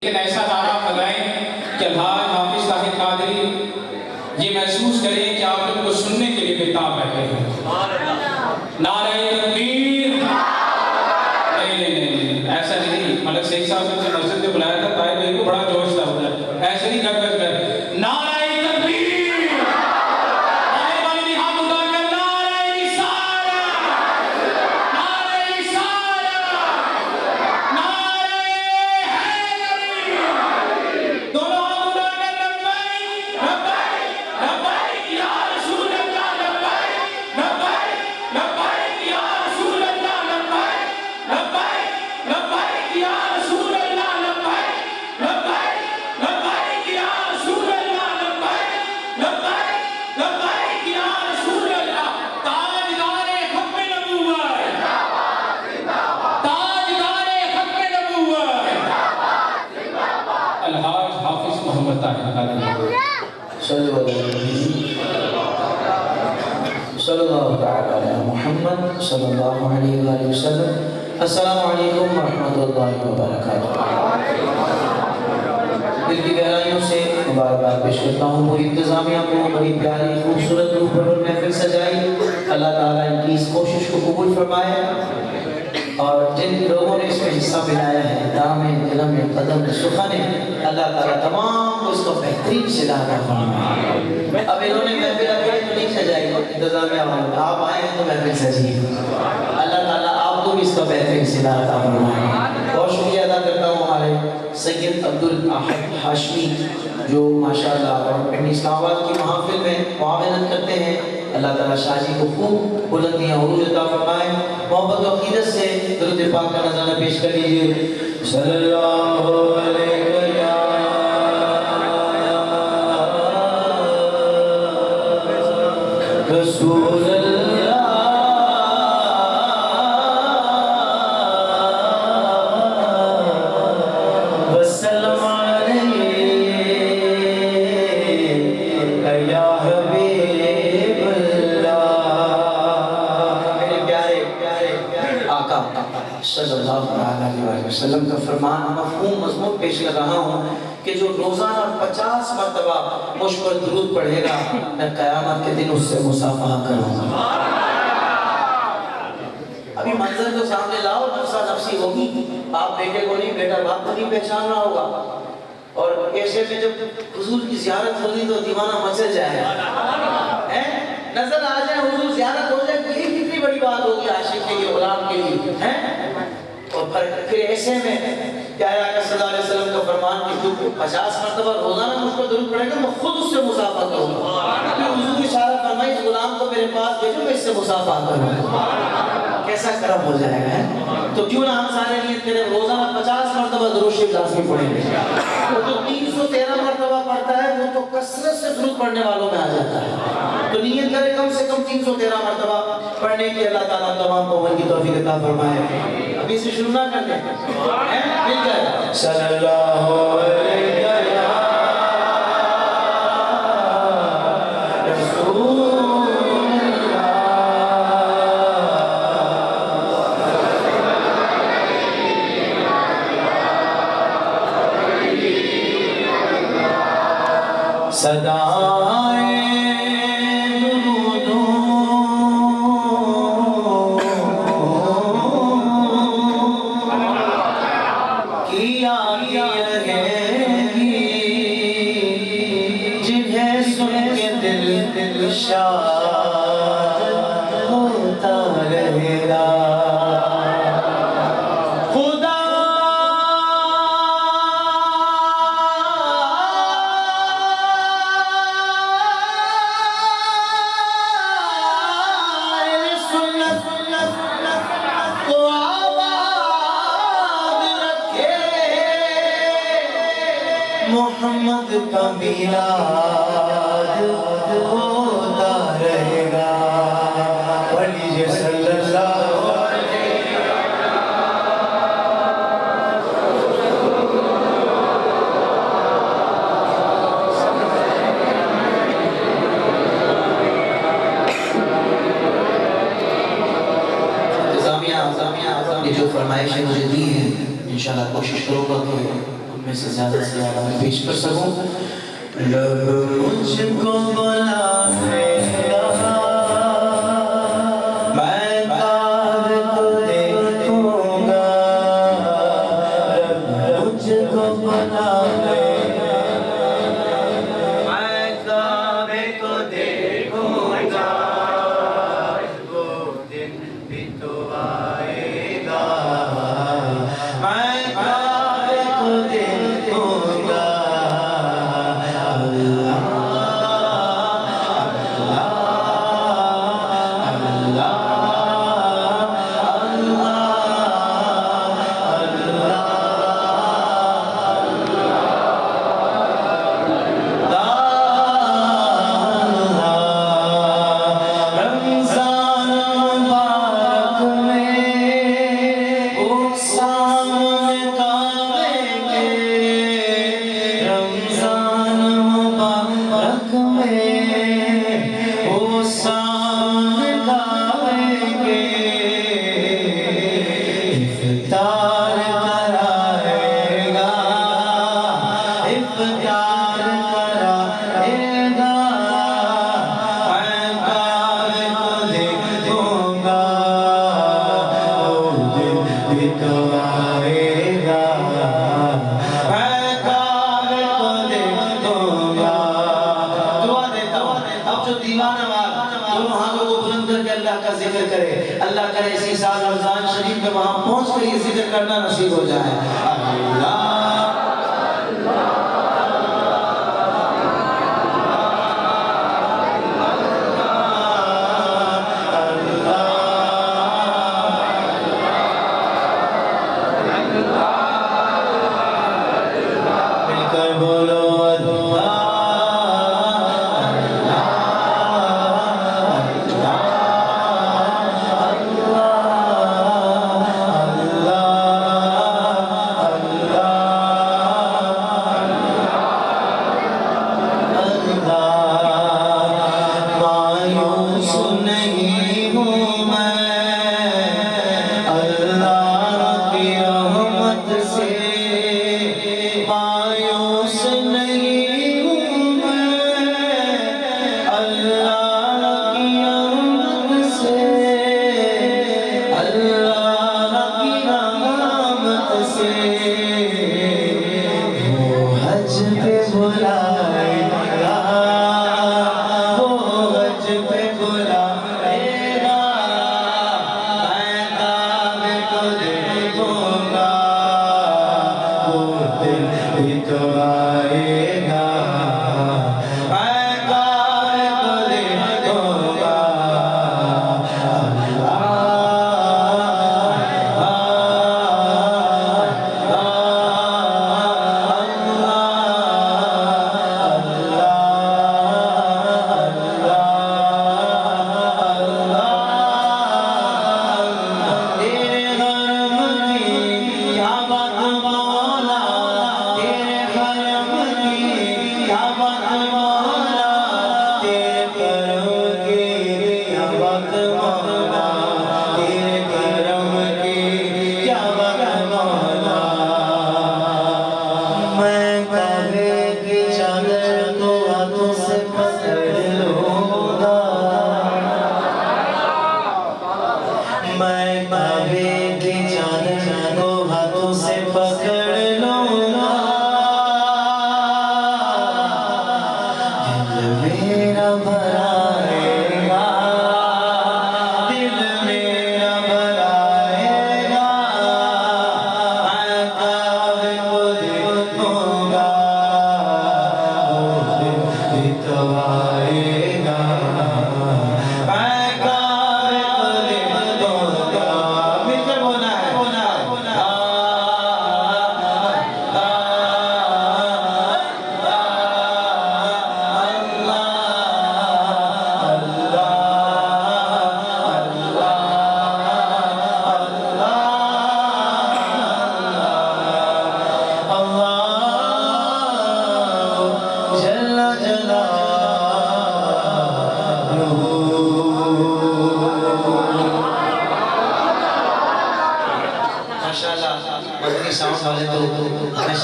لیکن ایسا نعرہ بجائیں کہ الحاج حافظ صاحب قادری یہ محسوس کریں کہ آپ ان کو سننے کے لیے بےتاب بیٹھے ہیں۔ نعرہ تکبیر! نہیں، ایسا نہیں۔ ملک سید صاحب نے اسے مسجد میں بلایا تھا، طاہر بھائی کو بڑا جوش تھا ادھر، ایسے نہیں گھر کر نعرہ تکبیر! آئے بھائی ہاتھ اٹھا کر نعرہ رسالت! نعرہ رسالت! نعرہ حیدری! دونوں ہاتھ اٹھا کر لبیک لبیک لبیک یا رسول اللہ لبیک لبیک لبیک یا رسول اللہ لبیک لبیک لبیک یا رسول اللہ لبیک لبیک لبیک یا رسول اللہ لبیک لبیک لبیک یا رسول اللہ۔ تاجدار ختم نبوت! تاجدار ختم نبوت! الحاج حافظ محمد طاہر قادری۔ صلی اللہ تعالی علی محمد صلی اللہ علیہ وآلہ وسلم۔ السلام علیکم ورحمۃ اللہ وبرکاتہ۔ دل کی گہرائیوں سے مبارکباد پیش کرتا ہوں وہ انتظامیہ کو، بڑی پیاری خوبصورت روح پر محفل سجائی، اللہ تعالیٰ ان کی اس کوشش کو قبول فرمائے، اور جن لوگوں نے اس میں حصہ ملایا ہے دام دلم قدم سخن، اللہ تعالیٰ تمام کو اس کو بہترین صدا عطا فرمائے۔ اب انہوں نے محفل اکیلے تو نہیں سجائی، انتظامیہ والے آپ آئے ہیں تو محفل سجی، اللہ تعالیٰ آپ کو بھی اس کا بہترین صدا عطا فرمائے۔ بہت شکریہ ادا کرتا ہوں ہمارے سید عبدالاحد ہاشمی جو ماشاءاللہ اپنی اسلام آباد کی محافل میں معاونت کرتے ہیں، اللہ تعالیٰ شاہ جی کو خوب بلندیاں عروج عطا فرمائے۔ محبت و عقیدت سے درود پاک کا نذرانہ پیش کر لیجیے۔ صلی اللہ علیہ رسول اللہ وسلم علیہ یا حبیب اللہ۔ میرے پیارے آقا صلی اللہ علیہ وسلم کا فرمان مفہوم مضمون پیش کر رہا ہوں کہ جو روزانہ 50 مرتبہ مجھ پر درود پڑھے گا میں قیامت کے دن اس سے مصافحہ کروں گا۔ ابھی منظر کو سامنے لاؤ، نفسا نفسی ہوگی، باپ بیٹے کو نہیں، بیٹا باپ کو نہیں پہچان رہا ہوگا، اور ایسے میں جب حضور کی زیارت ہوگی تو دیوانہ مچل جائے گا، نظر آ جائے حضور زیارت ہو جائے، یہ کتنی بڑی بات ہوگی عاشق کے لیے، غلام کے لیے، اور پھر ایسے میں پیارے آقا صلی اللہ علیہ وسلم کا فرمان کہ جو 50 مرتبہ روزانہ مجھ پر درود پڑھے گا میں خود اس سے مصافحہ کروں گا، کہ حضور اشارہ فرمائی اس غلام کو میرے پاس بھیجو میں اس سے مصافحہ کروں گا۔ کیسا کرم ہو جائے گا، تو کیوں نہ ہم سارے نیت کریں روزانہ 50 مرتبہ درود شریف لازمی پڑھیں گے۔ تو جو 313 مرتبہ پڑھتا ہے وہ تو کثرت سے درود پڑھنے والوں میں آ جاتا ہے، تو نیت کرے کم سے کم 313 مرتبہ پڑھنے کی، اللہ تعالیٰ تمام کو کی توفیق عطا فرمائے۔ ابھی سے شروع نہ کر دیں، مل جائے۔ صلی اللہ علیہ صدائے درودوں کی آتی رہیں گی، جنہیں سن کے دل شاد ہوتا رہے گا۔ محمد کا میلاد ہوتا رہے گا، پڑھیے صلی اللہ علیہ انتظامیہ نے جو فرمائشیں مجھے دی ہیں انشاءاللہ کوشش کروں گا کہ میں سے زیادہ میں پیش کر سکوں. لب مجھ کو بلائے گا میں کار کو دیکھوں گا. لب مجھ کو بلائے میں کار کو دیکھوں گا. وہ دن بھی تو آئے گا میں کار کو دیکھوں گا. اللہ کرے اسی سال رمضان شریف میں وہاں پہنچ کر یہ ذکر کرنا نصیب ہو جائے. اللہ مل کر بولو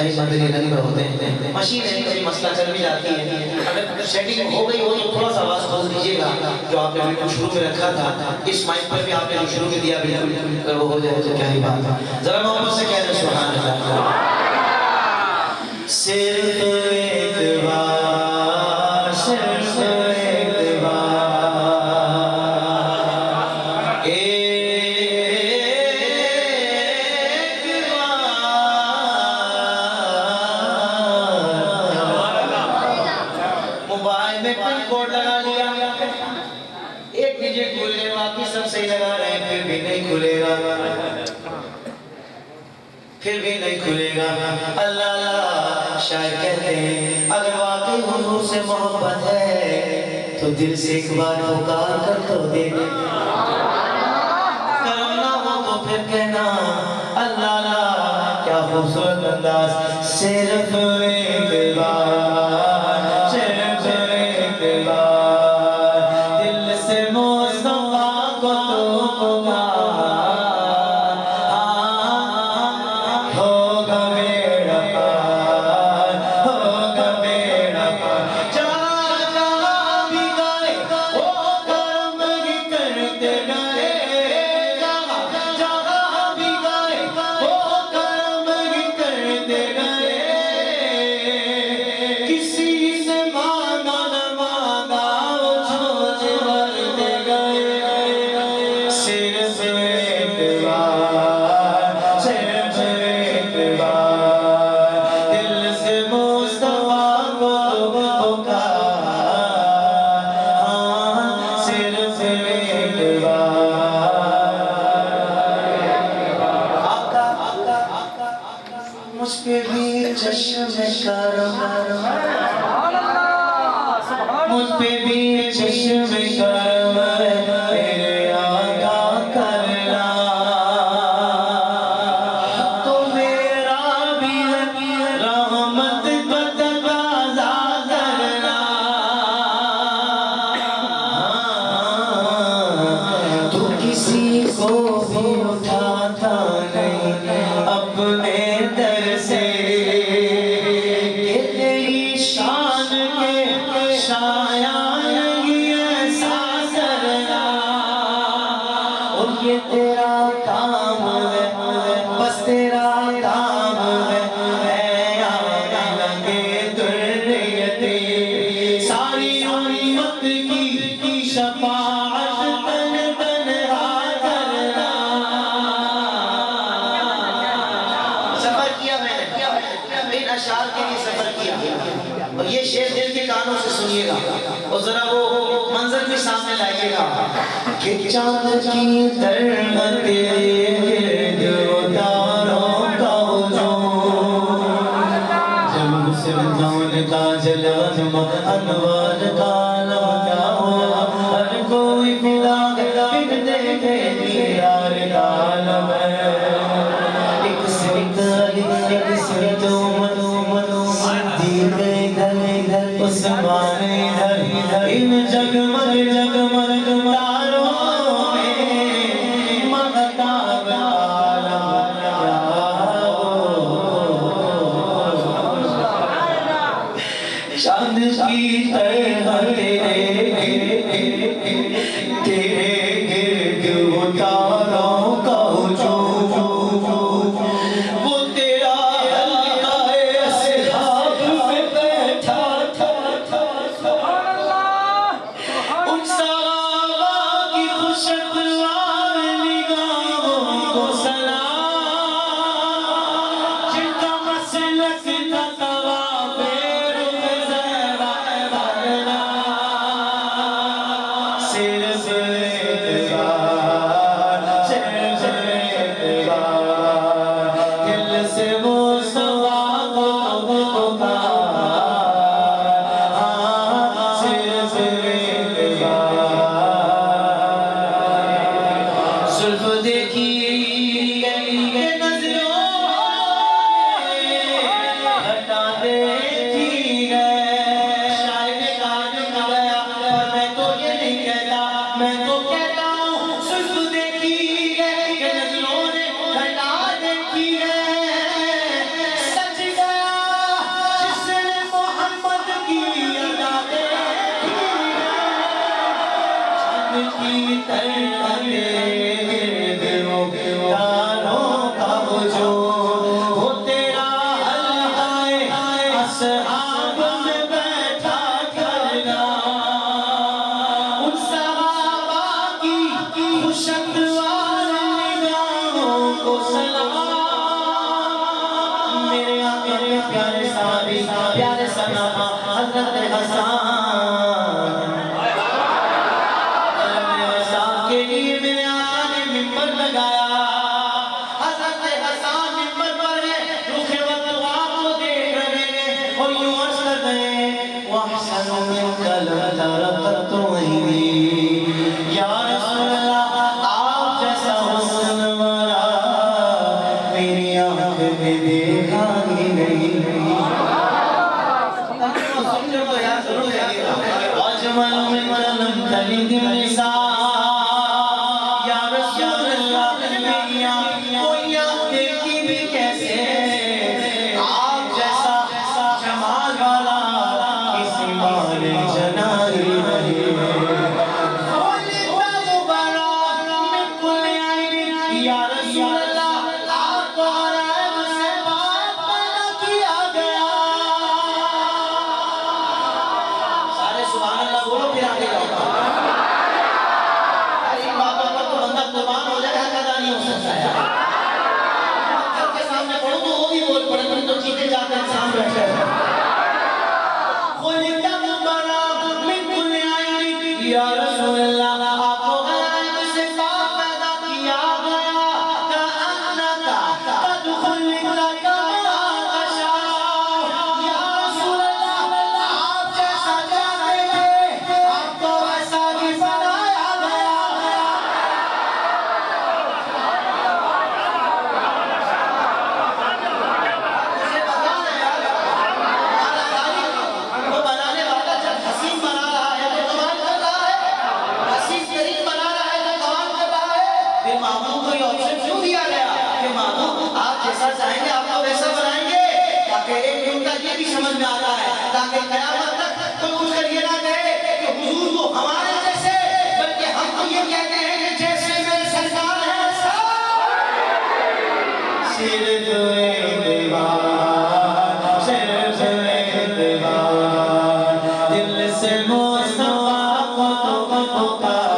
شاہی مدنی رنگ میں ہوتے ہیں. مشین ہے کبھی مسئلہ چل بھی جاتی ہے. اگر سیٹنگ ہو گئی ہو تو تھوڑا سا آواز کھول دیجیے گا جو آپ نے بالکل شروع میں رکھا تھا. اس مائک پر بھی آپ نے جو شروع میں دیا بالکل اگر وہ ہو جائے تو کیا ہی بات ہے. ذرا محبت سے کہہ دیں سبحان اللہ. صرف ایک بار صرف ایک بار موبائل میں پن کوڈ لگا لیا. ایک ڈیجٹ کھل گئے باقی سب صحیح لگا رہے ہیں پھر بھی نہیں کھلے گا پھر بھی نہیں کھلے گا. اللہ اللہ شاید کہتے ہیں اگر واقعی حضور سے محبت ہے تو دل سے ایک بار پکار کر تو دیکھ. کرم نہ ہو تو پھر کہنا اللہ اللہ کیا خوبصورت انداز. صرف ایک بار صرف ایک بار دل سے مصطفیٰ کو تو پکار. ہوگا میرا پار ہوگا میرا پار. جہاں جہاں بھی گئے وہ کرم ہی کرتے گئے. جہاں جہاں بھی گئے وہ کرم ہی کرتے گئے. کسی سے مانگا نہ مانگا وہ جھوج بھرتے گئے. صرف ایک بار صرف ایک بار دل سے مصطفیٰ کو پکار. ہاں صرف ایک بار. آقا مجھ پہ بھی چشم کرم مجھ پہ بھی چشم کرم میرے آقا کرنا. تو میرا بھی رحمت کا تقاضا کرنا. تو کسی کو بھی اٹھاتا نہیں اپنے در سے کہ تیری شان کے شایان ہی ایسا کرنا. اور یہ تیرا کام ہے بس تیرا کام ہے. اے آنے لگے درریتی ساری امت کی شفاعت تن تنہا کرنا. سفر کیا میں نے ان اشعار کے لیے سفر کیا اور یہ شعر دل کے کانوں سے سنیے گا اور ذرا وہ منظر بھی سامنے لائیے گا کہ چاند کی طرح تیرے گرد اتاروں کا ہجوم. جب حسن کون کا جلوہ انوار کا لمکا ہوا ہر کوئی فدا بن دیکھے دیدار عالم ہے. ایک سمت علی ایک سمت عمر صدیق ادھر عثمان ادھر ان جگمگ جگمگ تاروں میں مہتاب عالم کیا ہو. چاند کی طرح تیرے گرد اتاروں کا ہجوم. وہ تیرا حلقہ اصحاب میں بیٹھا تھا. ان صحابہ کی خوشگوار نگاہوں کو سلام جن کا مسلک تھا طواف رخ زہرا کرنا. صرف ایک بار صرف ایک بار دل سے مصطفیٰ کو پکار. ہاں صرف ایک بار. زلف دیکھی کہ نظروں نے ہٹا دیکھی ہے. شاید کاٹ گیا پر میں تو یہ نہیں کہتا میں تو کہتا ہوں زلف دیکھی کہ نظروں نے ہٹا دیکھی ہے. سج گئے اصحاب میں بیٹھا کرنا ان صحابہ کی خوشگوار نگاہوں کو سلام میرے آقا کے پیارے صحابی پیارے صحابہ حضرت حسان کے لیے میرے آقا نے منبر لگایا حضرت حسان منبر پر ہے رخ وقت آپ کو دیکھ رہے ہیں اور یوں عرض کر رہے ہیں وَأَحْسَنُ مِنْكَ لَمْ تَرَ قَطُّ عَيْنِي یا رسول اللہ آپ جیسا حسن والا میری آنکھ میں دیکھا ہی نہیں سمجھو تو یاد ضرور ہے وَأَجْمَلُ مِنْكَ لَمْ تَلِدِ النِّسَاء یا رسول اللہ آپ کو غیب سے پاک پیدا کیا گیا کأنک قد خلقت کما تشاء یا رسول اللہ آپ جیسا چاہتے تھے آپ کو ویسا ہی بنایا گیا مجھے پتا ہے یار ہمارا خالق وہ بنانے والا جب حسین بنا رہا ہے تو کمال کر رہا ہے حسین کریم بنا رہا ہے تو کمال کر رہا ہے پھر معبود کو یہ آپشن کیوں دیا گیا کہ معبود آپ جیسا چاہیں گے آپ کو ویسا بنائیں گے تاکہ ایک دن کا یہ بھی سمجھ میں آتا ہے تاکہ قیامت تک کوئی کچھ کر یہ نہ کہے کہ حضور کو ہمارے جیسے بلکہ ہم تو یہ کہتے ہیں کہ جیسے میرے سرکار ہیں ایسا صرف دیوار صرف دیوار دل سے مصطفیٰ کو پکار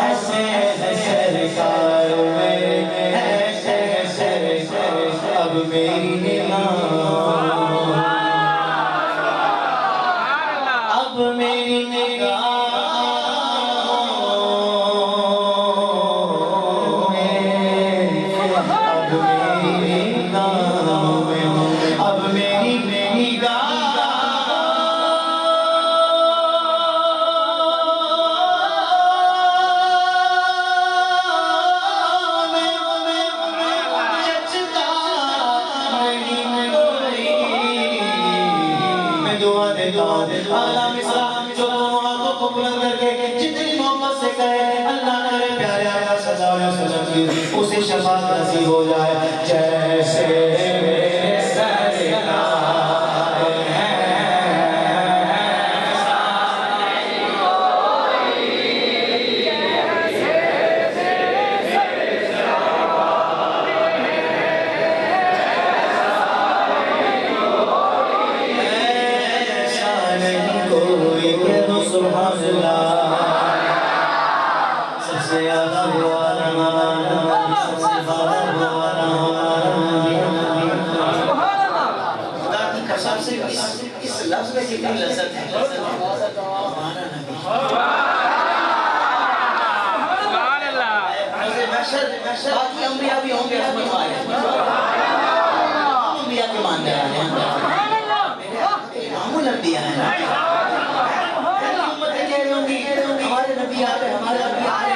ایسے سرکار میرے ایسے اب میری نگاہ اب میری نگاہ اب میری نگاہ میں دعا دیتا ہوں اعلیٰ مصرع جو دونوں ہاتھوں کو بلند کر کے جتنی محبت سے کہے اللہ کرے پیارے آقا صلی اللہ علیہ وسلم کی اسے شفاعت نصیب ہو جائے جیسے میرے سرکار سبحان اللہ سب سے زیادہ ہمارا سب سے زیادہ ہمارا خدا کی قسم سے اس لفظ میں کتنی لذت ہے ہمارا نبی باقی انبیاء بھی ہوں گے رحمت والے انبیاء کے ماننے والے ہیں امام الانبیاء ہیں ہمارے نبی آ رہے ہمارے نبی آ رہے